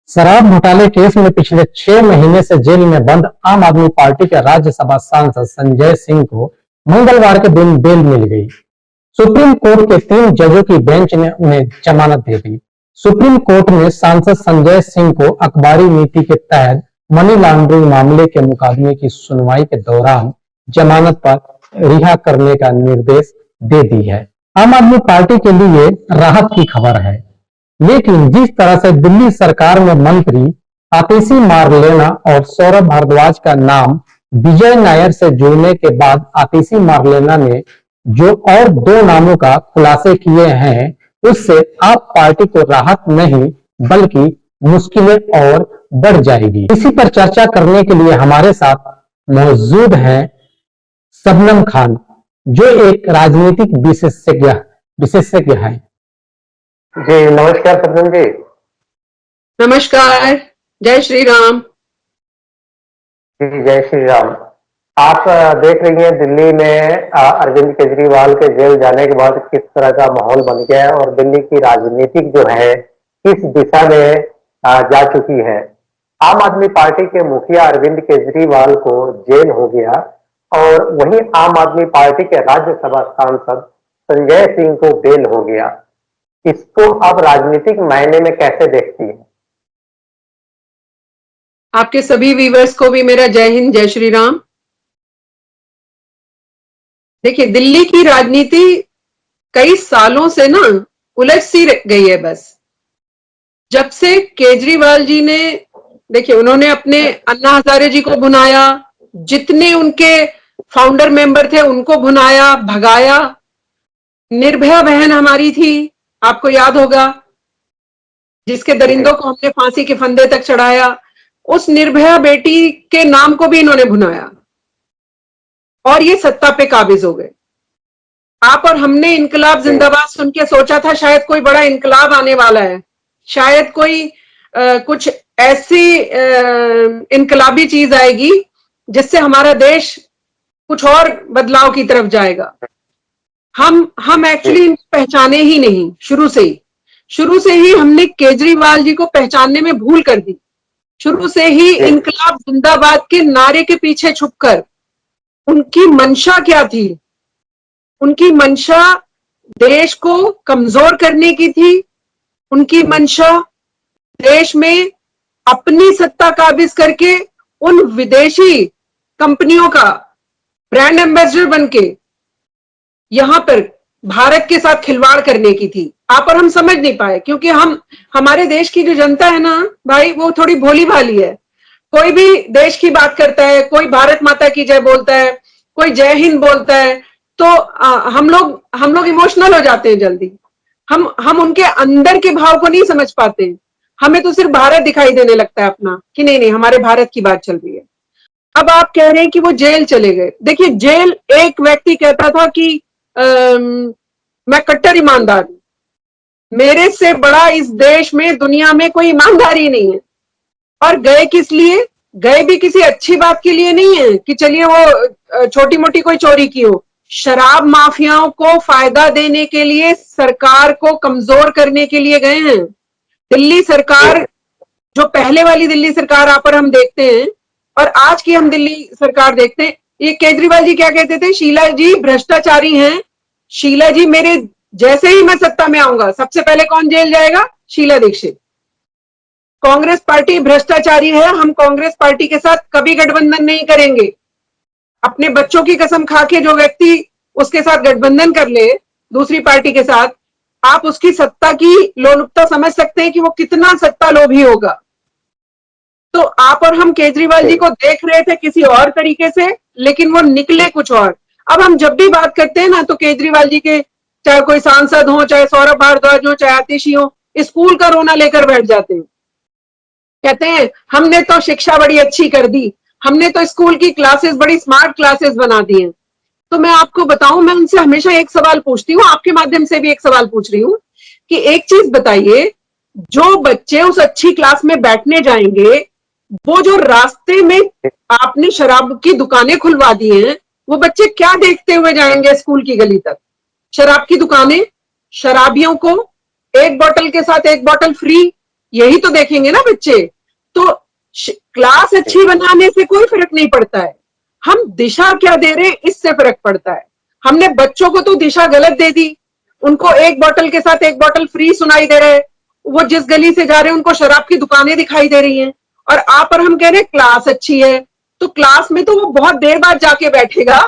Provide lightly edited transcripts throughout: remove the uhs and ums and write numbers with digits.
शराब घोटाले केस में पिछले 6 महीने से जेल में बंद आम आदमी पार्टी के राज्यसभा सांसद संजय सिंह को मंगलवार के दिन बेल मिल गई। सुप्रीम कोर्ट के 3 जजों की बेंच ने उन्हें जमानत दे दी। सुप्रीम कोर्ट ने सांसद संजय सिंह को अखबारी नीति के तहत मनी लॉन्ड्रिंग मामले के मुकदमे की सुनवाई के दौरान जमानत पर रिहा करने का निर्देश दे दी है। आम आदमी पार्टी के लिए राहत की खबर है, लेकिन जिस तरह से दिल्ली सरकार में मंत्री आतिशी मारलेना और सौरभ भारद्वाज का नाम विजय नायर से जुड़ने के बाद आतिशी मारलेना ने जो और 2 नामों का खुलासे किए हैं, उससे आप पार्टी को राहत नहीं बल्कि मुश्किलें और बढ़ जाएगी। इसी पर चर्चा करने के लिए हमारे साथ मौजूद हैं शबनम खान, जो एक राजनीतिक विशेषज्ञ है। जी नमस्कार सज्जन जी। नमस्कार, जय श्री राम। जी जय श्री राम। आप देख रही हैं दिल्ली में अरविंद केजरीवाल के जेल जाने के बाद किस तरह का माहौल बन गया है और दिल्ली की राजनीतिक जो है किस दिशा में जा चुकी है। आम आदमी पार्टी के मुखिया अरविंद केजरीवाल को जेल हो गया और वहीं आम आदमी पार्टी के राज्यसभा सांसद संजय सिंह को बेल हो गया। इसको आप राजनीतिक मायने में कैसे देखती हैं? आपके सभी व्यूअर्स को भी मेरा जय हिंद, जय श्री राम। देखिए, दिल्ली की राजनीति कई सालों से ना उलझ सी गई है। बस जब से केजरीवाल जी ने, देखिए, उन्होंने अपने अन्ना हजारे जी को भुनाया, जितने उनके फाउंडर मेंबर थे उनको भुनाया, भगाया। निर्भया बहन हमारी थी, आपको याद होगा, जिसके दरिंदों को हमने फांसी के फंदे तक चढ़ाया। उस निर्भया बेटी के नाम को भी इन्होंने भुनाया और ये सत्ता पे काबिज हो गए। आप और हमने इनकलाब जिंदाबाद सुन के सोचा था शायद कोई बड़ा इनकलाब आने वाला है, शायद कोई कुछ ऐसी इनकलाबी चीज आएगी जिससे हमारा देश कुछ और बदलाव की तरफ जाएगा। हम एक्चुअली पहचाने ही नहीं। शुरू से ही हमने केजरीवाल जी को पहचानने में भूल कर दी। शुरू से ही इनकलाब जिंदाबाद के नारे के पीछे छुपकर उनकी मंशा क्या थी? उनकी मंशा देश को कमजोर करने की थी। उनकी मंशा देश में अपनी सत्ता काबिज करके उन विदेशी कंपनियों का ब्रांड एम्बेसडर बनके यहां पर भारत के साथ खिलवाड़ करने की थी। आप और हम समझ नहीं पाए, क्योंकि हमारे देश की जो जनता है ना भाई, वो थोड़ी भोली भाली है। कोई भी देश की बात करता है, कोई भारत माता की जय बोलता है, कोई जय हिंद बोलता है, तो हम लोग इमोशनल हो जाते हैं जल्दी। हम उनके अंदर के भाव को नहीं समझ पाते। हमें तो सिर्फ भारत दिखाई देने लगता है अपना, कि नहीं हमारे भारत की बात चल रही है। अब आप कह रहे हैं कि वो जेल चले गए। देखिए, जेल, एक व्यक्ति कहता था कि मैं कट्टर ईमानदार हूं, मेरे से बड़ा इस देश में, दुनिया में कोई ईमानदारी नहीं है। और गए किस लिए? गए भी किसी अच्छी बात के लिए नहीं है कि चलिए वो छोटी मोटी कोई चोरी की हो। शराब माफियाओं को फायदा देने के लिए, सरकार को कमजोर करने के लिए गए हैं। दिल्ली सरकार, जो पहले वाली दिल्ली सरकार आप और हम देखते हैं और आज की हम दिल्ली सरकार देखते हैं, ये केजरीवाल जी क्या कहते थे? शीला जी भ्रष्टाचारी हैं। शीला जी, मेरे जैसे ही मैं सत्ता में आऊंगा सबसे पहले कौन जेल जाएगा? शीला दीक्षित। कांग्रेस पार्टी भ्रष्टाचारी है, हम कांग्रेस पार्टी के साथ कभी गठबंधन नहीं करेंगे। अपने बच्चों की कसम खा के जो व्यक्ति उसके साथ गठबंधन कर ले दूसरी पार्टी के साथ, आप उसकी सत्ता की लोलुपता समझ सकते हैं कि वो कितना सत्ता लोभी होगा। तो आप और हम केजरीवाल जी को देख रहे थे किसी और तरीके से, लेकिन वो निकले कुछ और। अब हम जब भी बात करते हैं ना, तो केजरीवाल जी के, चाहे कोई सांसद हो, चाहे सौरभ भारद्वाज हो, चाहे आतिशी हो, स्कूल का रोना लेकर बैठ जाते हैं। कहते हैं हमने तो शिक्षा बड़ी अच्छी कर दी, हमने तो स्कूल की क्लासेस बड़ी स्मार्ट क्लासेस बना दी हैं। तो मैं आपको बताऊं, मैं उनसे हमेशा एक सवाल पूछती हूँ, आपके माध्यम से भी एक सवाल पूछ रही हूँ कि एक चीज बताइए, जो बच्चे उस अच्छी क्लास में बैठने जाएंगे, वो जो रास्ते में आपने शराब की दुकानें खुलवा दी हैं, वो बच्चे क्या देखते हुए जाएंगे स्कूल की गली तक? शराब की दुकानें, शराबियों को एक बोतल के साथ एक बोतल फ्री, यही तो देखेंगे ना बच्चे। तो क्लास अच्छी बनाने से कोई फर्क नहीं पड़ता है, हम दिशा क्या दे रहे हैं इससे फर्क पड़ता है। हमने बच्चों को तो दिशा गलत दे दी, उनको एक बोतल के साथ एक बोतल फ्री सुनाई दे रहा है, वो जिस गली से जा रहे हैं उनको शराब की दुकानें दिखाई दे रही हैं, और आप और हम कह रहे हैं क्लास अच्छी है। तो क्लास में तो वो बहुत देर बाद जाके बैठेगा,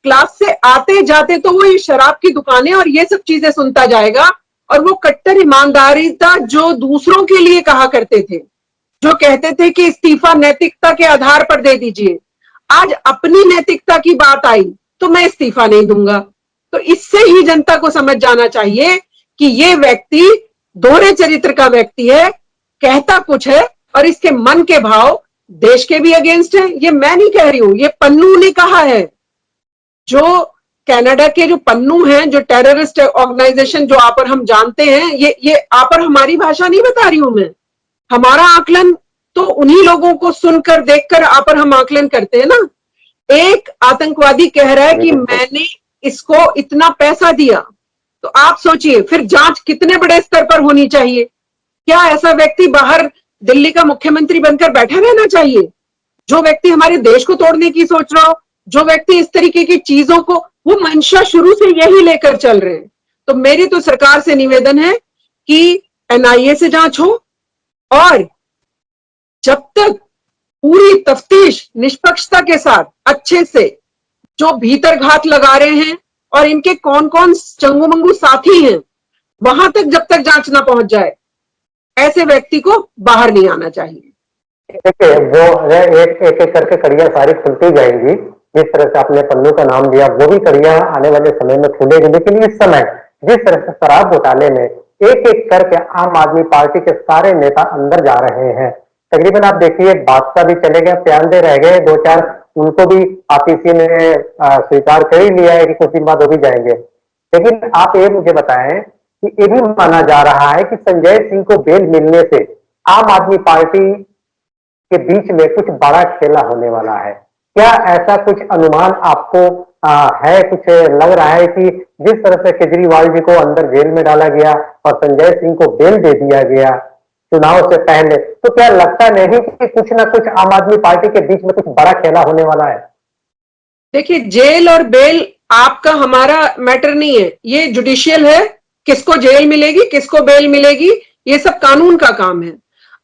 क्लास से आते जाते तो वो ये शराब की दुकानें और ये सब चीजें सुनता जाएगा। और वो कट्टर ईमानदारीता जो दूसरों के लिए कहा करते थे, जो कहते थे कि इस्तीफा नैतिकता के आधार पर दे दीजिए, आज अपनी नैतिकता की बात आई तो मैं इस्तीफा नहीं दूंगा। तो इससे ही जनता को समझ जाना चाहिए कि ये व्यक्ति दोहरे चरित्र का व्यक्ति है, कहता कुछ है और इसके मन के भाव देश के भी अगेंस्ट है। ये मैं नहीं कह रही हूं, ये पन्नू ने कहा है। जो कनाडा के जो पन्नू हैं, जो टेररिस्ट ऑर्गेनाइजेशन जो आप और हम जानते हैं, ये आप और हमारी भाषा नहीं बता रही हूं मैं, हमारा आकलन तो उन्हीं लोगों को सुनकर देखकर आप और हम आकलन करते हैं ना। एक आतंकवादी कह रहा है कि मैंने इसको इतना पैसा दिया, तो आप सोचिए फिर जांच कितने बड़े स्तर पर होनी चाहिए। क्या ऐसा व्यक्ति बाहर दिल्ली का मुख्यमंत्री बनकर बैठा रहना चाहिए? जो व्यक्ति हमारे देश को तोड़ने की सोच रहा हो, जो व्यक्ति इस तरीके की चीजों को, वो मंशा शुरू से यही लेकर चल रहे हैं। तो मेरी तो सरकार से निवेदन है कि एनआईए से जांच हो, और जब तक पूरी तफ्तीश निष्पक्षता के साथ अच्छे से, जो भीतर घात लगा रहे हैं और इनके कौन कौन चंगू मंगू साथी हैं, वहां तक जब तक जांच ना पहुंच जाए, ऐसे व्यक्ति को बाहर नहीं आना चाहिए। देखिए, वो एक एक करके कड़ियां सारी खुलती जाएंगी। जिस तरह से आपने पन्नू का नाम लिया, वो भी कड़ियां आने वाले समय में खुलेगी। लेकिन इस समय जिस तरह से शराब घोटाले में एक एक करके आम आदमी पार्टी के सारे नेता अंदर जा रहे हैं, तकरीबन आप देखिए बादशाह भी चले गए, प्यादे रह गए दो चार, उनको भी आतिशी ने स्वीकार कर ही लिया है कि कुछ दिन बाद वो भी जाएंगे। लेकिन आप ये मुझे बताएं कि ये भी माना जा रहा है कि संजय सिंह को बेल मिलने से आम आदमी पार्टी के बीच में कुछ बड़ा खेला होने वाला है। क्या ऐसा कुछ अनुमान आपको है? कुछ लग रहा है कि जिस तरह से केजरीवाल जी को अंदर जेल में डाला गया और संजय सिंह को बेल दे दिया गया चुनाव से पहले, तो क्या लगता नहीं कि कुछ ना कुछ आम आदमी पार्टी के बीच में कुछ बड़ा खेला होने वाला है? देखिए, जेल और बेल आपका हमारा मैटर नहीं है, ये जुडिशियल है। किसको जेल मिलेगी, किसको बेल मिलेगी, ये सब कानून का काम है।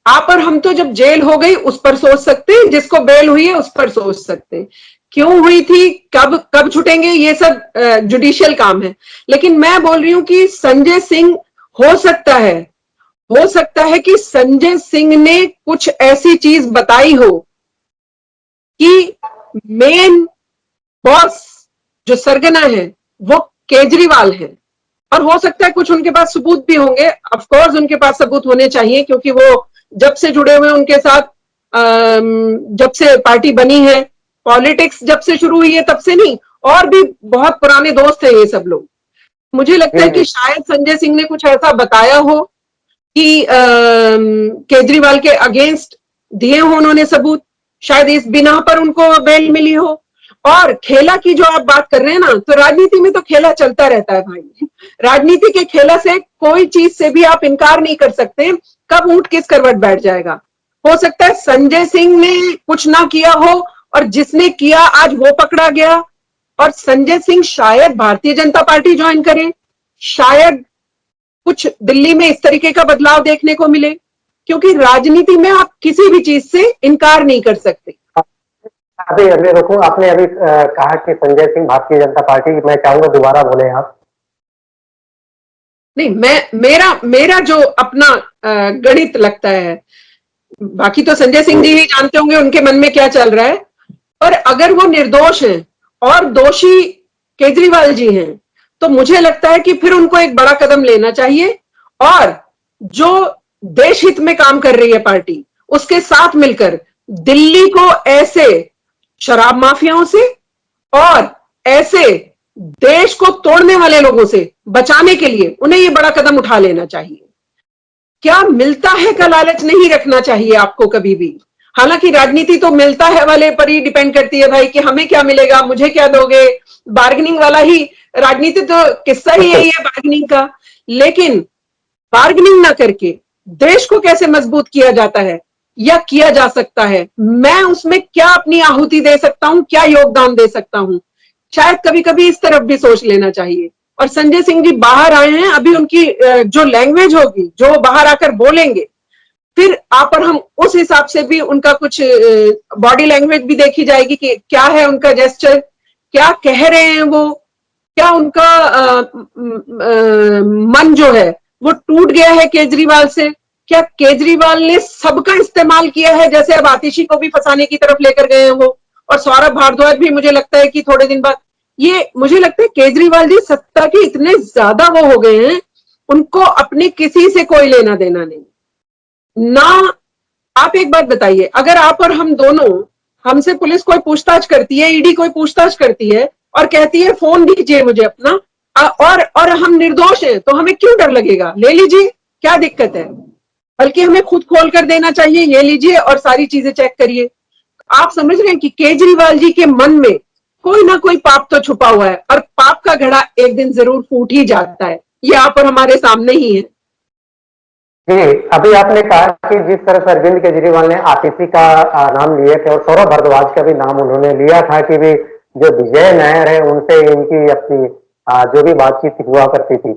आप और हम तो जब जेल हो गई उस पर सोच सकते हैं, जिसको बेल हुई है उस पर सोच सकते हैं। क्यों हुई थी, कब छूटेंगे, ये सब जुडिशियल काम है। लेकिन मैं बोल रही हूं कि संजय सिंह, हो सकता है कि संजय सिंह ने कुछ ऐसी चीज बताई हो कि मेन बॉस जो सरगना है वो केजरीवाल है, और हो सकता है कुछ उनके पास सबूत भी होंगे। ऑफ कोर्स उनके पास सबूत होने चाहिए, क्योंकि वो जब से जुड़े हुए उनके साथ, जब से पार्टी बनी है, पॉलिटिक्स जब से शुरू हुई है तब से नहीं, और भी बहुत पुराने दोस्त हैं ये सब लोग। मुझे लगता है कि शायद संजय सिंह ने कुछ ऐसा बताया हो कि केजरीवाल के अगेंस्ट दिए हो उन्होंने सबूत, शायद इस बिना पर उनको बेल मिली हो। और खेला की जो आप बात कर रहे हैं ना, तो राजनीति में तो खेला चलता रहता है भाई। राजनीति के खेला से कोई चीज से भी आप इनकार नहीं कर सकते, कब ऊंट किस करवट बैठ जाएगा। हो सकता है संजय सिंह ने कुछ ना किया हो, और जिसने किया आज वो पकड़ा गया, और संजय सिंह शायद भारतीय जनता पार्टी ज्वाइन करें, शायद कुछ दिल्ली में इस तरीके का बदलाव देखने को मिले, क्योंकि राजनीति में आप किसी भी चीज से इनकार नहीं कर सकते। अभी रुको, आपने अभी कहा कि संजय सिंह भारतीय जनता पार्टी, मैं चाहूंगा दोबारा बोले आप। नहीं, मेरा जो अपना गणित लगता है, बाकी तो संजय सिंह जी ही जानते होंगे उनके मन में क्या चल रहा है। और अगर वो निर्दोष हैं और दोषी केजरीवाल जी हैं, तो मुझे लगता है कि फिर उनको एक बड़ा कदम लेना चाहिए, और जो देश हित में काम कर रही है पार्टी, उसके साथ मिलकर दिल्ली को ऐसे शराब माफियाओं से और ऐसे देश को तोड़ने वाले लोगों से बचाने के लिए उन्हें ये बड़ा कदम उठा लेना चाहिए। क्या मिलता है का लालच नहीं रखना चाहिए आपको कभी भी। हालांकि राजनीति तो मिलता है वाले पर ही डिपेंड करती है भाई, कि हमें क्या मिलेगा, मुझे क्या दोगे, बार्गेनिंग वाला ही राजनीति तो किस्सा ही यही है बार्गेनिंग का। लेकिन बार्गेनिंग ना करके देश को कैसे मजबूत किया जाता है या किया जा सकता है, मैं उसमें क्या अपनी आहुति दे सकता हूं, क्या योगदान दे सकता हूं, शायद कभी कभी इस तरफ भी सोच लेना चाहिए। और संजय सिंह जी बाहर आए हैं, अभी उनकी जो लैंग्वेज होगी, जो बाहर आकर बोलेंगे, फिर आप और हम उस हिसाब से भी उनका कुछ बॉडी लैंग्वेज भी देखी जाएगी कि क्या है उनका जेस्चर, क्या कह रहे हैं वो, क्या उनका मन जो है वो टूट गया है केजरीवाल से, क्या केजरीवाल ने सबका इस्तेमाल किया है, जैसे अब आतिशी को भी फंसाने की तरफ लेकर गए हैं वो, और सौरभ भारद्वाज भी मुझे लगता है कि थोड़े दिन बाद, ये मुझे लगता है केजरीवाल जी सत्ता के इतने ज्यादा वो हो गए हैं, उनको अपने किसी से कोई लेना देना नहीं ना। आप एक बात बताइए, अगर आप और हम दोनों, हमसे पुलिस कोई पूछताछ करती है, ईडी कोई पूछताछ करती है और कहती है फोन दीजिए मुझे अपना, और हम निर्दोष हैं, तो हमें क्यों डर लगेगा? ले लीजिए, क्या दिक्कत है? बल्कि हमें खुद खोल कर देना चाहिए, ये लीजिए और सारी चीजें चेक करिए। आप समझ रहे हैं कि केजरीवाल जी के मन में कोई ना कोई पाप तो छुपा हुआ है, और पाप का घड़ा एक दिन जरूर फूट ही जाता है, ये आप और हमारे सामने ही है। जी, अभी आपने कहा कि जिस तरह से अरविंद केजरीवाल ने आतिशी का नाम लिए थे और सौरभ भारद्वाज का भी नाम उन्होंने लिया था कि भी जो विजय नायर है उनसे इनकी अपनी जो भी बातचीत हुआ करती थी,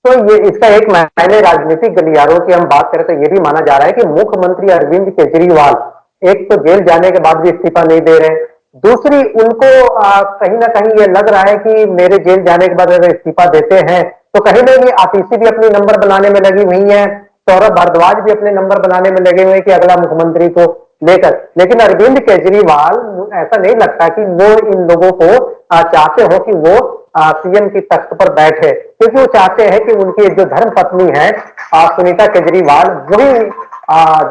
तो ये इसका एक मायने राजनीतिक गलियारों की हम बात करें तो ये भी माना जा रहा है कि मुख्यमंत्री अरविंद केजरीवाल एक तो जेल जाने के बाद भी इस्तीफा नहीं दे रहे, दूसरी उनको कहीं ना कहीं ये लग रहा है कि मेरे जेल जाने के बाद अगर इस्तीफा देते हैं तो कहीं ना कहीं आतिशी भी अपनी नंबर बनाने में लगी हुई है, सौरभ भारद्वाज भी अपने नंबर बनाने में लगे हुए कि अगला मुख्यमंत्री को लेकर। लेकिन अरविंद केजरीवाल ऐसा नहीं लगता कि वो इन लोगों को चाहते हो कि वो सीएम की तख्त पर बैठे, क्योंकि वो चाहते हैं कि उनकी जो धर्म पत्नी है सुनीता केजरीवाल वही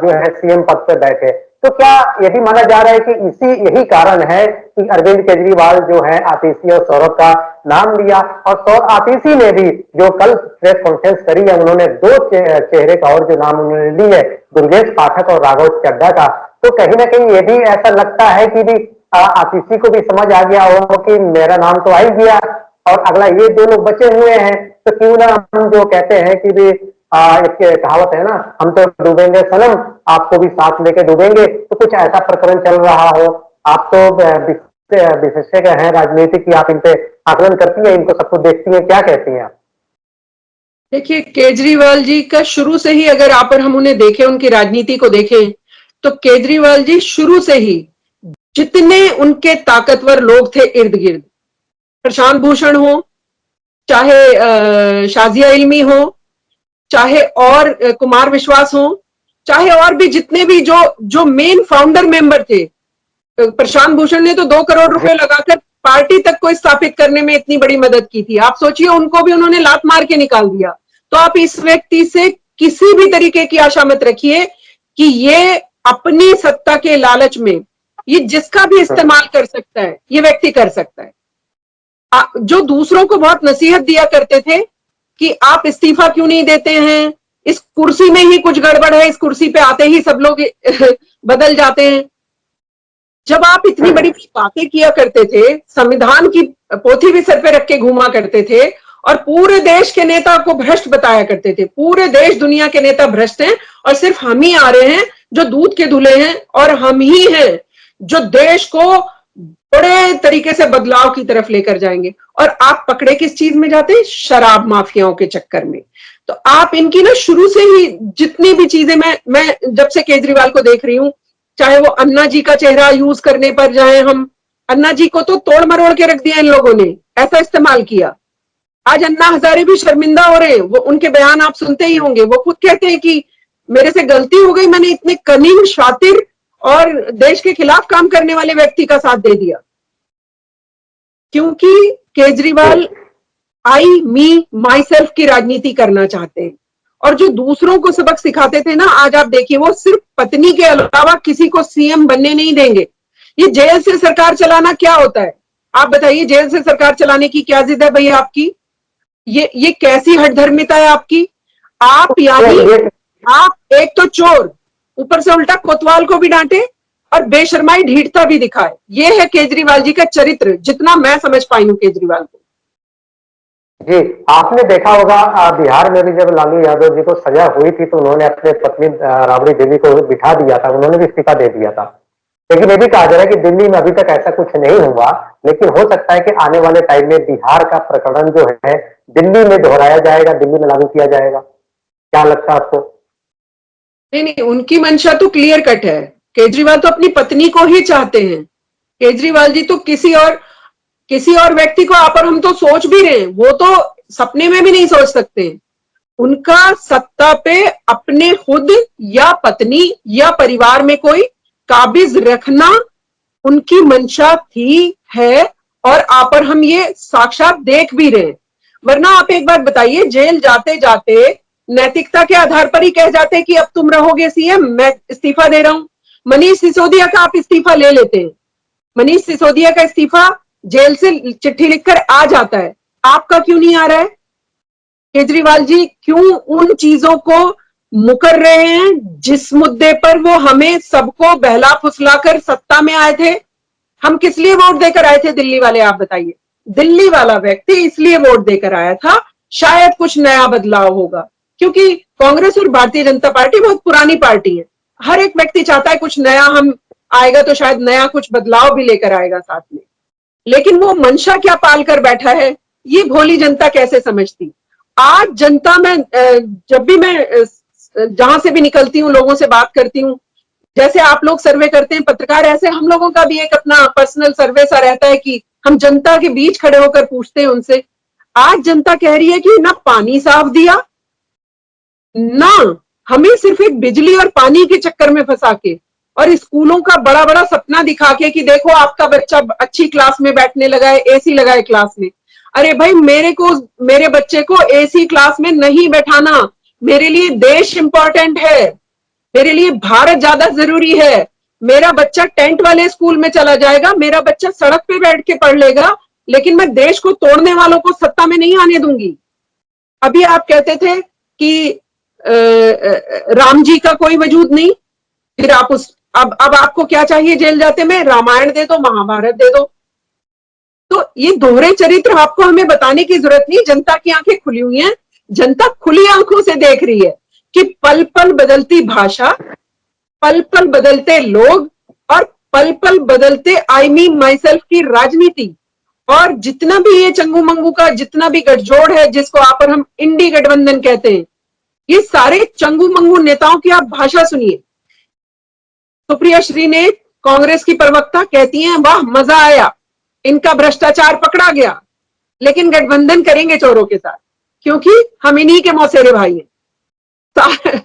जो है सीएम पद पर बैठे। तो क्या यही माना जा रहा है कि यही कारण है कि अरविंद केजरीवाल जो है आतिशी और सौरभ का नाम लिया, और आतिशी ने भी जो कल प्रेस कॉन्फ्रेंस करी है उन्होंने दो चेहरे का और जो नाम उन्होंने ली है, दुर्गेश पाठक और राघव चड्ढा का, तो कहीं ना कहीं ये भी ऐसा लगता है कि भी आतिशी को भी समझ आ गया हो कि मेरा नाम तो आ ही गया और अगला ये दो लोग बचे हुए हैं, तो क्यों ना हम जो कहते हैं कि भी एक कहावत है ना, हम तो डूबेंगे सनम आपको भी साथ लेके डूबेंगे, तो कुछ ऐसा प्रकरण चल रहा हो। आप तो विशेषज्ञ हैं राजनीतिक की, आप इन पे आकलन करती हैं, इनको सब कुछ देखती हैं, क्या कहती हैं आप? देखिए, केजरीवाल जी का शुरू से ही अगर आप और हम उन्हें देखें, उनकी राजनीति को देखें, तो केजरीवाल जी शुरू से ही जितने उनके ताकतवर लोग थे इर्द गिर्द, प्रशांत भूषण हो, चाहे शाजिया इल्मी हो, चाहे और कुमार विश्वास हो, चाहे और भी जितने भी जो मेन फाउंडर मेंबर थे, प्रशांत भूषण ने तो 2 करोड़ रुपए लगाकर पार्टी तक को स्थापित करने में इतनी बड़ी मदद की थी। आप सोचिए, उनको भी उन्होंने लात मार के निकाल दिया। तो आप इस व्यक्ति से किसी भी तरीके की आशा मत रखिए कि ये अपनी सत्ता के लालच में ये जिसका भी इस्तेमाल कर सकता है, ये व्यक्ति कर सकता है। जो दूसरों को बहुत नसीहत दिया करते थे कि आप इस्तीफा क्यों नहीं देते हैं, इस कुर्सी में ही कुछ गड़बड़ है, इस कुर्सी पे आते ही सब लोग बदल जाते हैं। जब आप इतनी बड़ी बातें किया करते थे, संविधान की पोथी भी सर पे रख के घूमा करते थे और पूरे देश के नेता को भ्रष्ट बताया करते थे, पूरे देश दुनिया के नेता भ्रष्ट हैं और सिर्फ हम ही आ रहे हैं जो दूध के धुले हैं, और हम ही हैं जो देश को बड़े तरीके से बदलाव की तरफ लेकर जाएंगे। और आप पकड़े किस चीज में जाते हैं? शराब माफियाओं के चक्कर में। तो आप इनकी ना शुरू से ही जितनी भी चीजें मैं जब से केजरीवाल को देख रही हूं, चाहे वो अन्ना जी का चेहरा यूज करने पर जाए, हम अन्ना जी को तो तोड़ मरोड़ के रख दिया इन लोगों ने, ऐसा इस्तेमाल किया। आज अन्ना हजारे भी शर्मिंदा हो रहे हैं, वो उनके बयान आप सुनते ही होंगे, वो खुद कहते हैं कि मेरे से गलती हो गई, मैंने इतने कनीन, शातिर और देश के खिलाफ काम करने वाले व्यक्ति का साथ दे दिया। क्योंकि केजरीवाल आई मी माई सेल्फ की राजनीति करना चाहते हैं, और जो दूसरों को सबक सिखाते थे ना, आज आप देखिए वो सिर्फ पत्नी के अलावा किसी को सीएम बनने नहीं देंगे। ये जेल से सरकार चलाना क्या होता है? आप बताइए, जेल से सरकार चलाने की क्या जिद है भैया आपकी? ये कैसी हठधर्मिता है आपकी? आप यानी आप एक तो चोर, ऊपर से उल्टा कोतवाल को भी डांटे और बेशर्माई ढीठता भी दिखाए। ये है केजरीवाल जी का चरित्र, जितना मैं समझ पाई हूं केजरीवाल को। जी, आपने देखा होगा बिहार में भी जब लालू यादव जी को सजा हुई थी तो उन्होंने अपने पत्नी राबड़ी देवी को बिठा दिया था, उन्होंने भी इस्तीफा दे दिया था। लेकिन ये भी कहा जा रहा है कि दिल्ली में अभी तक ऐसा कुछ नहीं हुआ, लेकिन हो सकता है कि आने वाले टाइम में बिहार का प्रकरण जो है दिल्ली में दोहराया जाएगा, दिल्ली में लागू किया जाएगा। क्या लगता है आपको? नहीं नहीं, उनकी मंशा तो क्लियर कट है। केजरीवाल तो अपनी पत्नी को ही चाहते हैं। केजरीवाल जी तो किसी और व्यक्ति को आप और हम तो सोच भी रहे हैं, वो तो सपने में भी नहीं सोच सकते। उनका सत्ता पे अपने खुद या पत्नी या परिवार में कोई काबिज रखना उनकी मंशा थी, है, और आप और हम ये साक्षात देख भी रहे हैं। वरना आप एक बात बताइए, जेल जाते जाते नैतिकता के आधार पर ही कह जाते कि अब तुम रहोगे सीएम, मैं इस्तीफा दे रहा हूं। मनीष सिसोदिया का आप इस्तीफा ले लेते हैं, मनीष सिसोदिया का इस्तीफा जेल से चिट्ठी लिखकर आ जाता है, आपका क्यों नहीं आ रहा है? केजरीवाल जी क्यों उन चीजों को मुकर रहे हैं जिस मुद्दे पर वो हमें सबको बहला फुसलाकर सत्ता में आए थे? हम किस लिए वोट देकर आए थे दिल्ली वाले, आप बताइए। दिल्ली वाला व्यक्ति इसलिए वोट देकर आया था शायद कुछ नया बदलाव होगा, क्योंकि कांग्रेस और भारतीय जनता पार्टी बहुत पुरानी पार्टी है। हर एक व्यक्ति चाहता है कुछ नया हम आएगा तो शायद नया कुछ बदलाव भी लेकर आएगा साथ में। लेकिन वो मंशा क्या पाल कर बैठा है, ये भोली जनता कैसे समझती? आज जनता में जब भी मैं जहां से भी निकलती हूँ, लोगों से बात करती हूँ, जैसे आप लोग सर्वे करते हैं पत्रकार, ऐसे हम लोगों का भी एक अपना पर्सनल सर्वे सा रहता है कि हम जनता के बीच खड़े होकर पूछते हैं उनसे। आज जनता कह रही है कि ना पानी साफ दिया, ना हमें सिर्फ एक बिजली और पानी के चक्कर में फंसा के, और स्कूलों का बड़ा बड़ा सपना दिखा के कि देखो आपका बच्चा अच्छी क्लास में बैठने लगा है, एसी लगाए क्लास में। अरे भाई, मेरे बच्चे को एसी क्लास में नहीं बैठाना, मेरे लिए देश इंपॉर्टेंट है, मेरे लिए भारत ज्यादा जरूरी है। मेरा बच्चा टेंट वाले स्कूल में चला जाएगा, मेरा बच्चा सड़क पे बैठ के पढ़ लेगा, लेकिन मैं देश को तोड़ने वालों को सत्ता में नहीं आने दूंगी। अभी आप कहते थे कि राम जी का कोई वजूद नहीं, फिर आप अब आपको क्या चाहिए जेल जाते में? रामायण दे दो, महाभारत दे दो। तो ये दोहरे चरित्र आपको हमें बताने की जरूरत नहीं, जनता की आंखें खुली हुई हैं, जनता खुली आंखों से देख रही है कि पल पल बदलती भाषा, पल पल बदलते लोग, और पल पल बदलते आई मीन माई सेल्फ की राजनीति, और जितना भी ये चंगू मंगू का जितना भी गठजोड़ है जिसको आप और हम इंडी गठबंधन कहते हैं, ये सारे चंगू मंगू नेताओं की आप भाषा सुनिए। सुप्रिया श्री ने, कांग्रेस की प्रवक्ता, कहती हैं वाह मजा आया, इनका भ्रष्टाचार पकड़ा गया, लेकिन गठबंधन करेंगे चोरों के साथ, क्योंकि हम इन्हीं के मौसेरे भाई हैं।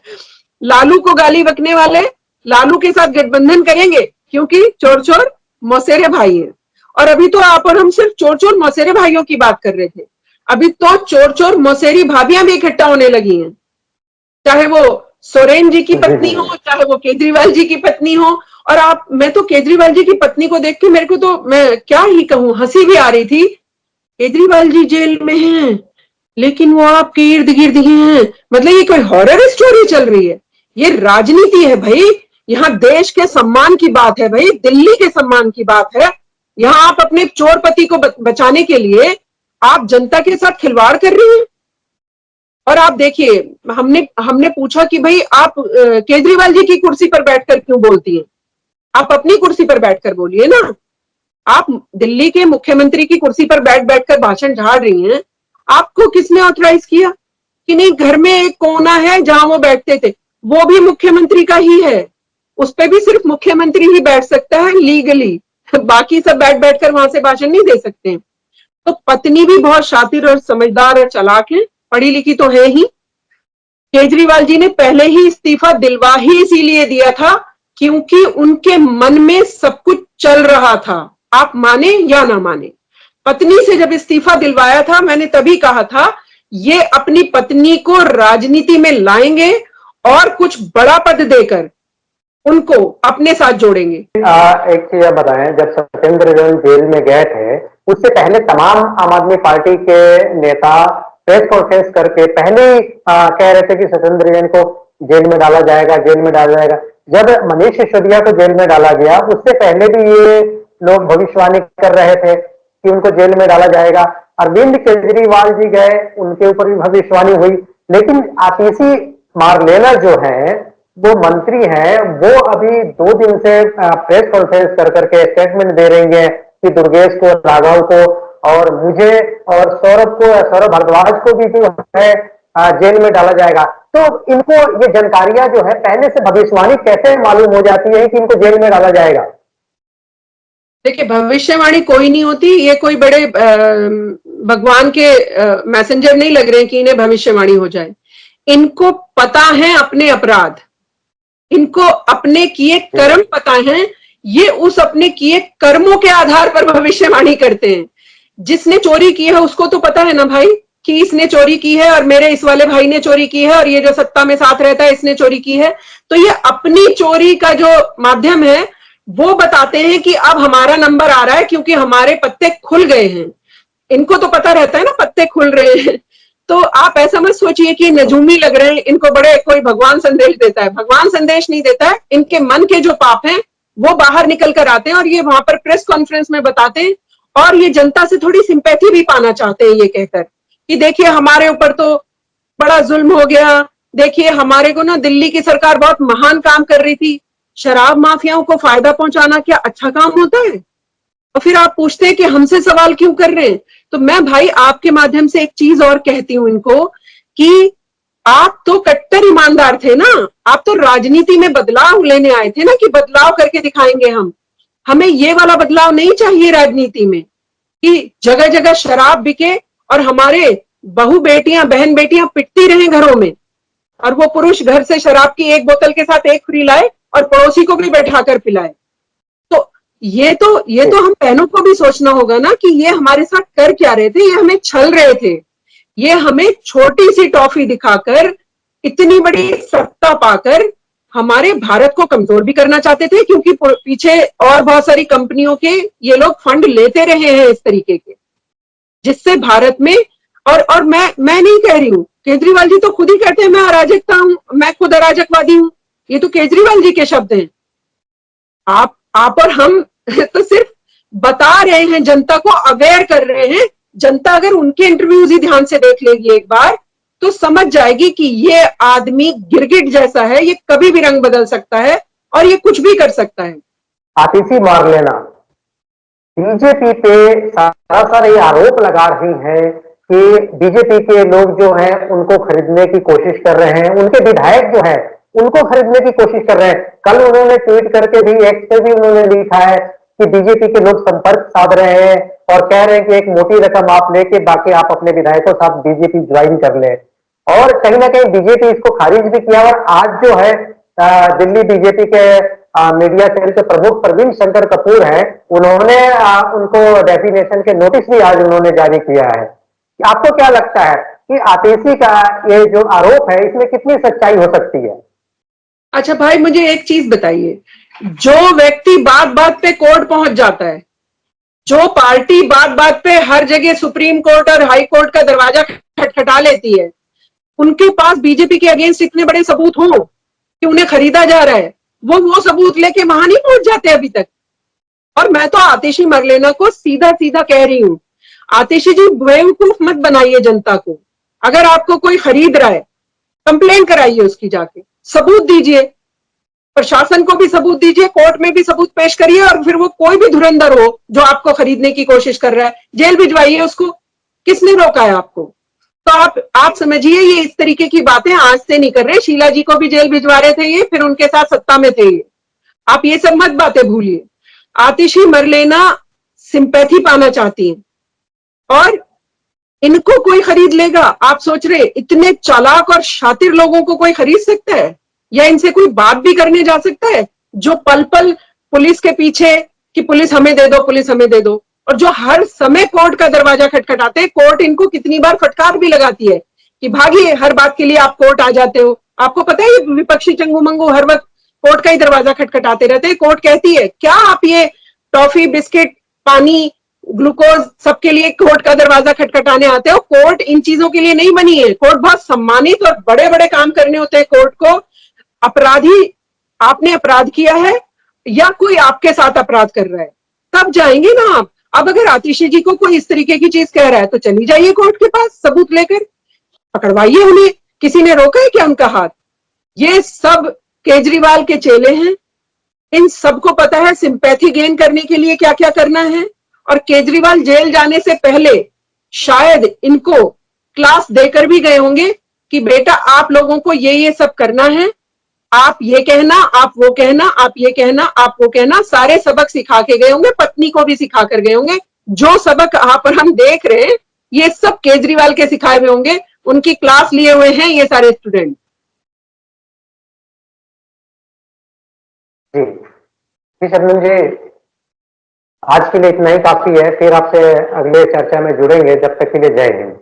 लालू को गाली बकने वाले लालू के साथ गठबंधन करेंगे क्योंकि चोर चोर मौसेरे भाई हैं। और अभी तो आप और हम सिर्फ चोर चोर मौसेरे भाइयों की बात कर रहे थे, अभी तो चोर चोर मौसेरी भाभियां भी इकट्ठा होने लगी हैं, चाहे वो सोरेन जी की पत्नी हो, चाहे वो केजरीवाल जी की पत्नी हो। और मैं तो केजरीवाल जी की पत्नी को देख के मेरे को तो, मैं क्या ही कहूं, हंसी भी आ रही थी। केजरीवाल जी जेल में हैं, लेकिन वो आपके इर्द गिर्द ही हैं, मतलब ये कोई हॉरर स्टोरी चल रही है? ये राजनीति है भाई, यहाँ देश के सम्मान की बात है भाई, दिल्ली के सम्मान की बात है। यहाँ आप अपने चोर पति को बचाने के लिए आप जनता के साथ खिलवाड़ कर रही हैं। और आप देखिए, हमने पूछा कि भाई आप केजरीवाल जी की कुर्सी पर बैठकर क्यों बोलती हैं? आप अपनी कुर्सी पर बैठकर बोलिए ना। आप दिल्ली के मुख्यमंत्री की कुर्सी पर बैठकर भाषण झाड़ रही हैं, आपको किसने ऑथराइज किया? कि नहीं, घर में एक कोना है जहां वो बैठते थे, वो भी मुख्यमंत्री का ही है, उस पर भी सिर्फ मुख्यमंत्री ही बैठ सकता है लीगली, बाकी सब बैठकर वहां से भाषण नहीं दे सकते। तो पत्नी भी बहुत शातिर और समझदार और चालाक है, पढ़ी लिखी तो है ही। केजरीवाल जी ने पहले ही इस्तीफा दिलवा ही इसीलिए दिया था क्योंकि उनके मन में सब कुछ चल रहा था, आप माने या ना माने। पत्नी से जब इस्तीफा दिलवाया था, मैंने तभी कहा था ये अपनी पत्नी को राजनीति में लाएंगे और कुछ बड़ा पद देकर उनको अपने साथ जोड़ेंगे। एक चीज आप बताएं, जब सत्येंद्र जैन जेल में गए थे उससे पहले तमाम आम आदमी पार्टी के नेता प्रेस कॉन्फ्रेंस करके पहले ही कह रहे थे कि सत्येंद्र जैन को जेल में डाला जाएगा, जेल में डाला जाएगा। जब मनीष सिसोदिया को जेल में डाला गया उससे पहले भी ये लोग भविष्यवाणी कर रहे थे कि उनको जेल में डाला जाएगा। अरविंद केजरीवाल जी गए, उनके ऊपर भी भविष्यवाणी हुई, लेकिन आतिशी मारलेना जो है, वो मंत्री हैं, वो अभी 2 दिन से प्रेस कॉन्फ्रेंस कर करके स्टेटमेंट दे रही हैं कि दुर्गेश को, राघव को और मुझे और सौरभ भारद्वाज को भी जो है जेल में डाला जाएगा। तो इनको ये जानकारियां जो है पहले से भविष्यवाणी कैसे मालूम हो जाती है कि इनको जेल में डाला जाएगा? देखिए, भविष्यवाणी कोई नहीं होती, ये कोई बड़े भगवान के मैसेंजर नहीं लग रहे हैं कि इन्हें भविष्यवाणी हो जाए। इनको पता है अपने अपराध, इनको अपने किए कर्म पता है, ये उस अपने किए कर्मों के आधार पर भविष्यवाणी करते हैं। जिसने चोरी की है उसको तो पता है ना भाई कि इसने चोरी की है और मेरे इस वाले भाई ने चोरी की है और ये जो सत्ता में साथ रहता है इसने चोरी की है। तो ये अपनी चोरी का जो माध्यम है वो बताते हैं कि अब हमारा नंबर आ रहा है क्योंकि हमारे पत्ते खुल गए हैं। इनको तो पता रहता है ना पत्ते खुल रहे हैं। तो आप ऐसा मत सोचिए कि नजूमी लग रहे हैं, इनको बड़े कोई भगवान संदेश देता है। भगवान संदेश नहीं देता है, इनके मन के जो पाप हैं वो बाहर निकल कर आते हैं और ये वहां पर प्रेस कॉन्फ्रेंस में बताते हैं और ये जनता से थोड़ी सिंपैथी भी पाना चाहते हैं, ये कहकर कि देखिए हमारे ऊपर तो बड़ा जुल्म हो गया, देखिए हमारे को ना दिल्ली की सरकार बहुत महान काम कर रही थी। शराब माफियाओं को फायदा पहुंचाना क्या अच्छा काम होता है? और फिर आप पूछते हैं कि हमसे सवाल क्यों कर रहे हैं? तो मैं भाई आपके माध्यम से एक चीज और कहती हूं इनको कि आप तो कट्टर ईमानदार थे ना, आप तो राजनीति में बदलाव लेने आए थे ना कि बदलाव करके दिखाएंगे हम। हमें ये वाला बदलाव नहीं चाहिए राजनीति में कि जगह जगह शराब बिके और हमारे बहू बेटियां बहन बेटियां पिटती रहे घरों में और वो पुरुष घर से शराब की एक बोतल के साथ एक फ्री लाए और पड़ोसी को भी बैठाकर पिलाए। तो ये तो हम बहनों को भी सोचना होगा ना कि ये हमारे साथ कर क्या रहे थे, ये हमें छल रहे थे, ये हमें छोटी सी टॉफी दिखाकर इतनी बड़ी सत्ता पाकर हमारे भारत को कमजोर भी करना चाहते थे क्योंकि पीछे और बहुत सारी कंपनियों के ये लोग फंड लेते रहे हैं इस तरीके के, जिससे भारत में और मैं नहीं कह रही हूं, केजरीवाल जी तो खुद ही कहते हैं मैं अराजकता हूं, मैं खुद अराजकवादी हूं। ये तो केजरीवाल जी के शब्द हैं। आप और हम तो सिर्फ बता रहे हैं, जनता को अवेयर कर रहे हैं। जनता अगर उनके इंटरव्यूज ही ध्यान से देख लेगी एक बार तो समझ जाएगी कि ये आदमी गिरगिट जैसा है, ये कभी भी रंग बदल सकता है और ये कुछ भी कर सकता है। आतिशी मारलेना बीजेपी पे सरासर ये आरोप लगा रही है कि बीजेपी के लोग जो हैं उनको खरीदने की कोशिश कर रहे हैं, उनके विधायक जो हैं उनको खरीदने की कोशिश कर रहे हैं। कल उन्होंने ट्वीट करके भी, एक्स पे भी उन्होंने लिखा है कि बीजेपी के लोग संपर्क साध रहे हैं और कह रहे हैं कि एक मोटी रकम आप लेके बाकी आप अपने विधायकों के साथ बीजेपी ज्वाइन कर लें। और कहीं ना कहीं बीजेपी इसको खारिज भी किया और आज जो है दिल्ली बीजेपी के मीडिया सेल के प्रमुख प्रवीण शंकर कपूर हैं, उन्होंने उनको डेफिनेशन के नोटिस भी आज उन्होंने जारी किया है। आपको क्या लगता है कि आतिशी का ये जो आरोप है इसमें कितनी सच्चाई हो सकती है? अच्छा भाई मुझे एक चीज बताइए, जो व्यक्ति बात बात पे कोर्ट पहुंच जाता है, जो पार्टी बात बात पे हर जगह सुप्रीम कोर्ट और हाई कोर्ट का दरवाजा खटखटा लेती है, उनके पास बीजेपी के अगेंस्ट इतने बड़े सबूत हो कि उन्हें खरीदा जा रहा है, वो सबूत लेके वहां नहीं पहुंच जाते अभी तक। और मैं तो आतिशी मरलेना को सीधा सीधा कह रही हूं, आतिशी जी बेवकूफ मत बनाइए जनता को। अगर आपको कोई खरीद रहा है कंप्लेन कराइए उसकी, जाके सबूत दीजिए, प्रशासन को भी सबूत दीजिए, कोर्ट में भी सबूत पेश करिए और फिर वो कोई भी धुरंधर हो जो आपको खरीदने की कोशिश कर रहा है जेल भिजवाइए उसको। किसने रोका है आपको? तो आप समझिए ये इस तरीके की बातें आज से नहीं कर रहे, शीला जी को भी जेल भिजवा रहे थे ये, फिर उनके साथ सत्ता में थे ये। आप ये सब मत बातें भूलिए। आतिशी मरलेना सिंपैथी पाना चाहती हैं और इनको कोई खरीद लेगा? आप सोच रहे इतने चालाक और शातिर लोगों को कोई खरीद सकता है या इनसे कोई बात भी करने जा सकता है? जो पल पल पुलिस के पीछे कि पुलिस हमें दे दो, पुलिस हमें दे दो, और जो हर समय कोर्ट का दरवाजा खटखटाते हैं। कोर्ट इनको कितनी बार फटकार भी लगाती है कि भागिए, हर बात के लिए आप कोर्ट आ जाते हो। आपको पता है ये विपक्षी चंगू मंगू हर वक्त कोर्ट का ही दरवाजा खटखटाते रहते हैं। कोर्ट कहती है क्या आप ये टॉफी बिस्किट पानी ग्लूकोज सबके लिए कोर्ट का दरवाजा खटखटाने आते हो? कोर्ट इन चीजों के लिए नहीं बनी है। कोर्ट बहुत सम्मानित और बड़े बड़े काम करने होते हैं कोर्ट को। अपराधी, आपने अपराध किया है या कोई आपके साथ अपराध कर रहा है, तब जाएंगे ना आप। अब अगर आतिशी जी को कोई इस तरीके की चीज कह रहा है तो चली जाइए कोर्ट के पास, सबूत लेकर पकड़वाइए उन्हें। किसी ने रोका है क्या उनका हाथ? ये सब केजरीवाल के चेले हैं, इन सबको पता है सिंपैथी गेन करने के लिए क्या क्या करना है। और केजरीवाल जेल जाने से पहले शायद इनको क्लास देकर भी गए होंगे कि बेटा आप लोगों को ये सब करना है, आप ये कहना, आप वो कहना, आप ये कहना, आप वो कहना, सारे सबक सिखा के गए होंगे, पत्नी को भी सिखा कर गए होंगे। जो सबक यहाँ पर हम देख रहे हैं ये सब केजरीवाल के सिखाए हुए होंगे, उनकी क्लास लिए हुए हैं ये सारे स्टूडेंट। जी जी शबनम जी, आज के लिए इतना ही काफी है, फिर आपसे अगले चर्चा में जुड़ेंगे। जब तक के लिए जय हिंद।